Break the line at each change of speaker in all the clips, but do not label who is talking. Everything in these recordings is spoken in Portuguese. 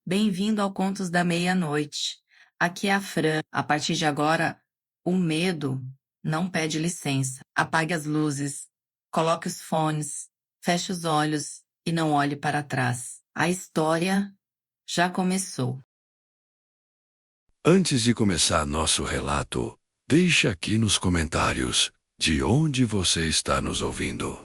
Bem-vindo ao Contos da Meia-Noite. Aqui é a Fran. A partir de agora, o medo não pede licença. Apague as luzes, coloque os fones, feche os olhos e não olhe para trás. A história já começou.
Antes de começar nosso relato, deixe aqui nos comentários de onde você está nos ouvindo.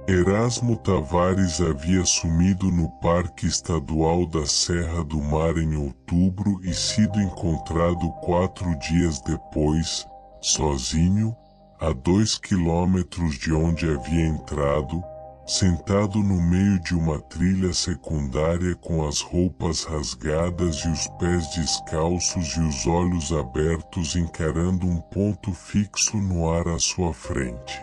Erasmo Tavares havia sumido no Parque Estadual da Serra do Mar em outubro e sido encontrado 4 dias depois, sozinho, a 2 quilômetros de onde havia entrado, sentado no meio de uma trilha secundária com as roupas rasgadas e os pés descalços e os olhos abertos encarando um ponto fixo no ar à sua frente.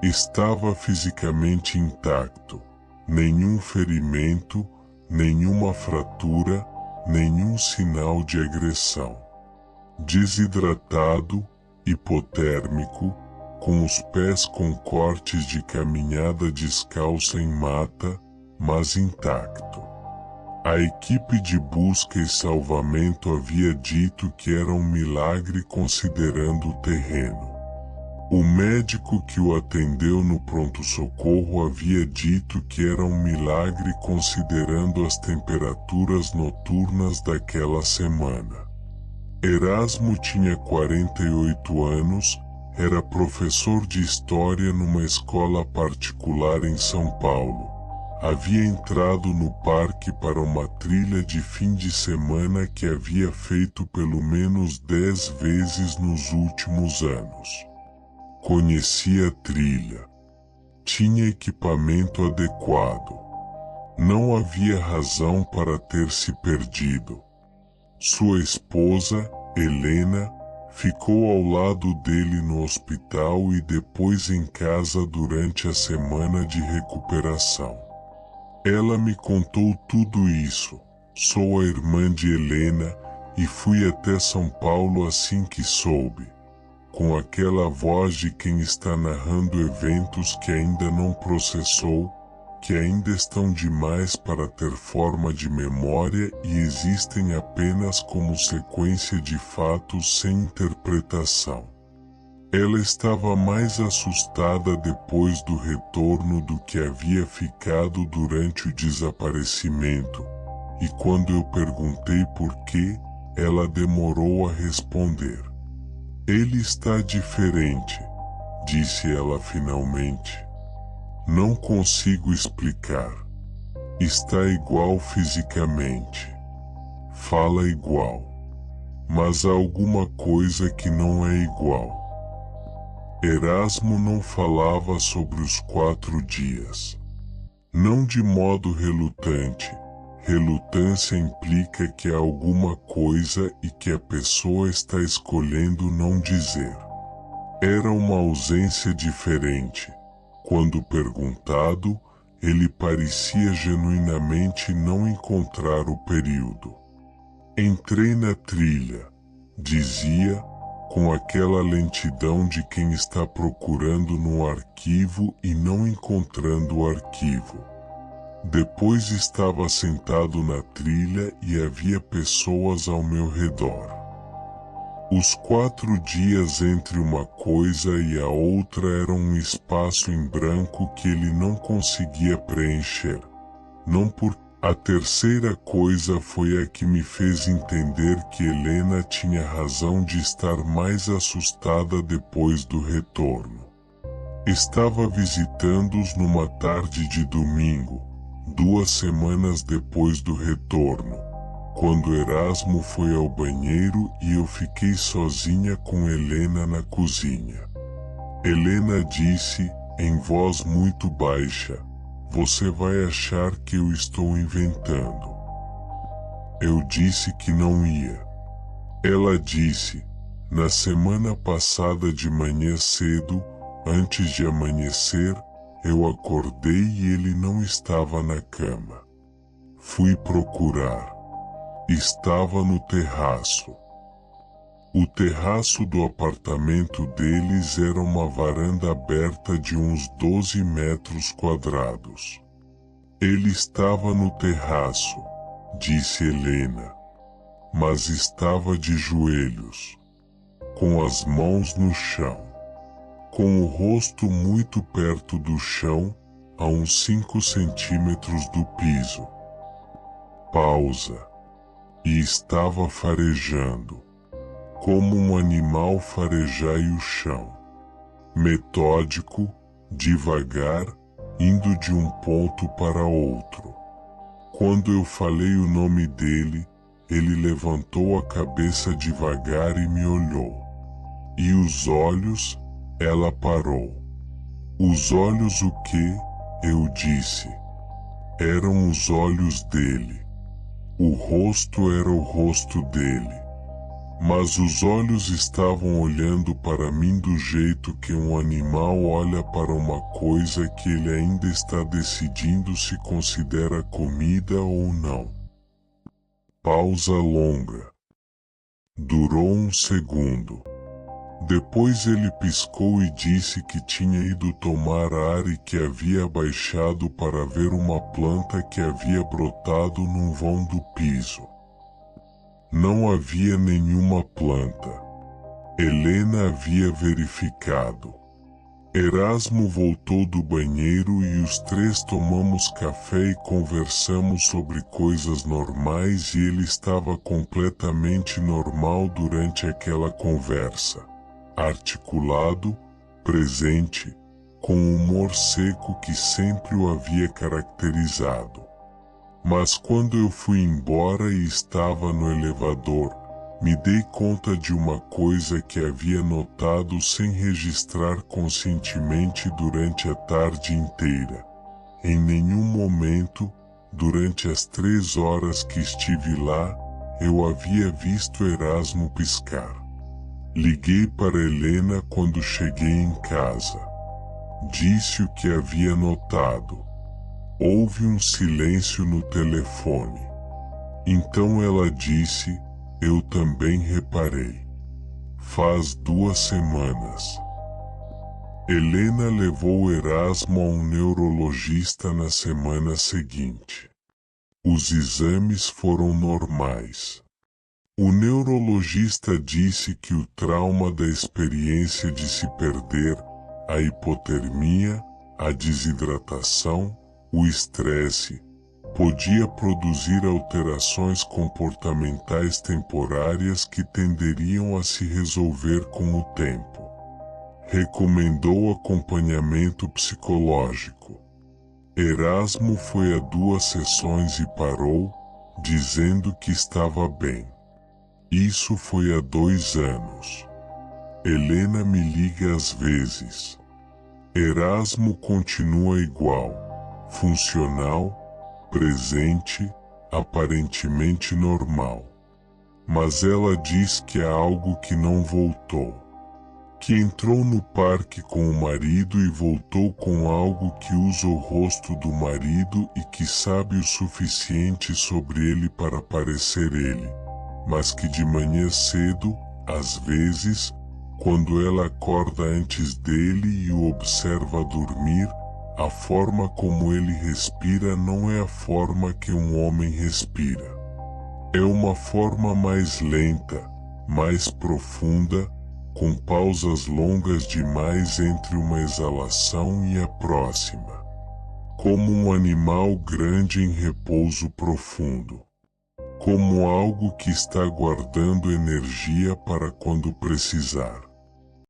Estava fisicamente intacto, nenhum ferimento, nenhuma fratura, nenhum sinal de agressão. Desidratado, hipotérmico, com os pés com cortes de caminhada descalça em mata, mas intacto. A equipe de busca e salvamento havia dito que era um milagre considerando o terreno. O médico que o atendeu no pronto-socorro havia dito que era um milagre considerando as temperaturas noturnas daquela semana. Erasmo tinha 48 anos, era professor de história numa escola particular em São Paulo. Havia entrado no parque para uma trilha de fim de semana que havia feito pelo menos 10 vezes nos últimos anos. Conhecia a trilha. Tinha equipamento adequado. Não havia razão para ter se perdido. Sua esposa, Helena, ficou ao lado dele no hospital e depois em casa durante a semana de recuperação. Ela me contou tudo isso. Sou a irmã de Helena e fui até São Paulo assim que soube. Com aquela voz de quem está narrando eventos que ainda não processou, que ainda estão demais para ter forma de memória e existem apenas como sequência de fatos sem interpretação. Ela estava mais assustada depois do retorno do que havia ficado durante o desaparecimento, e quando eu perguntei por quê, ela demorou a responder. Ele está diferente, disse ela finalmente. Não consigo explicar. Está igual fisicamente. Fala igual. Mas há alguma coisa que não é igual. Erasmo não falava sobre os 4 dias. Não de modo relutante. Relutância implica que há alguma coisa e que a pessoa está escolhendo não dizer. Era uma ausência diferente. Quando perguntado, ele parecia genuinamente não encontrar o período. Entrei na trilha, dizia, com aquela lentidão de quem está procurando no arquivo e não encontrando o arquivo. Depois estava sentado na trilha e havia pessoas ao meu redor. Os 4 dias entre uma coisa e a outra eram um espaço em branco que ele não conseguia preencher. Não por... A terceira coisa foi a que me fez entender que Helena tinha razão de estar mais assustada depois do retorno. Estava visitando-os numa tarde de domingo, 2 semanas depois do retorno, quando Erasmo foi ao banheiro e eu fiquei sozinha com Helena na cozinha. Helena disse, em voz muito baixa, "Você vai achar que eu estou inventando." Eu disse que não ia. Ela disse, "Na semana passada de manhã cedo, antes de amanhecer, eu acordei e ele não estava na cama. Fui procurar. Estava no terraço." O terraço do apartamento deles era uma varanda aberta de uns 12 metros quadrados. Ele estava no terraço, disse Helena, mas estava de joelhos, com as mãos no chão, com o rosto muito perto do chão, a uns 5 centímetros do piso. Pausa. E estava farejando, como um animal farejai o chão. Metódico, devagar, indo de um ponto para outro. Quando eu falei o nome dele, ele levantou a cabeça devagar e me olhou. E os olhos, ela parou. Os olhos o quê? Eu disse. Eram os olhos dele. O rosto era o rosto dele. Mas os olhos estavam olhando para mim do jeito que um animal olha para uma coisa que ele ainda está decidindo se considera comida ou não. Pausa longa. Durou um segundo. Depois ele piscou e disse que tinha ido tomar ar e que havia abaixado para ver uma planta que havia brotado num vão do piso. Não havia nenhuma planta. Helena havia verificado. Erasmo voltou do banheiro e os 3 tomamos café e conversamos sobre coisas normais e ele estava completamente normal durante aquela conversa. Articulado, presente, com o humor seco que sempre o havia caracterizado. Mas quando eu fui embora e estava no elevador, me dei conta de uma coisa que havia notado sem registrar conscientemente durante a tarde inteira. Em nenhum momento, durante as 3 horas que estive lá, eu havia visto Erasmo piscar. Liguei para Helena quando cheguei em casa. Disse o que havia notado. Houve um silêncio no telefone. Então ela disse, eu também reparei. Faz 2 semanas. Helena levou Erasmo a um neurologista na semana seguinte. Os exames foram normais. O neurologista disse que o trauma da experiência de se perder, a hipotermia, a desidratação, o estresse, podia produzir alterações comportamentais temporárias que tenderiam a se resolver com o tempo. Recomendou acompanhamento psicológico. Erasmo foi a 2 sessões e parou, dizendo que estava bem. Isso foi há 2 anos. Helena me liga às vezes. Erasmo continua igual, funcional, presente, aparentemente normal. Mas ela diz que há algo que não voltou. Que entrou no parque com o marido e voltou com algo que usa o rosto do marido e que sabe o suficiente sobre ele para parecer ele. Mas que de manhã cedo, às vezes, quando ela acorda antes dele e o observa dormir, a forma como ele respira não é a forma que um homem respira. É uma forma mais lenta, mais profunda, com pausas longas demais entre uma exalação e a próxima. Como um animal grande em repouso profundo. Como algo que está guardando energia para quando precisar.